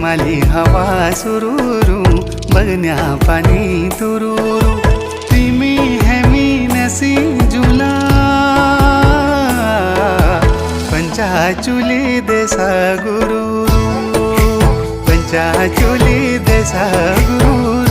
माली हवा सुरूरू बगन्या पानी तुरूरू तिमी हेमी नसी जुला पंचाचुली देसा गुरु पंचाचुली देसा गुरु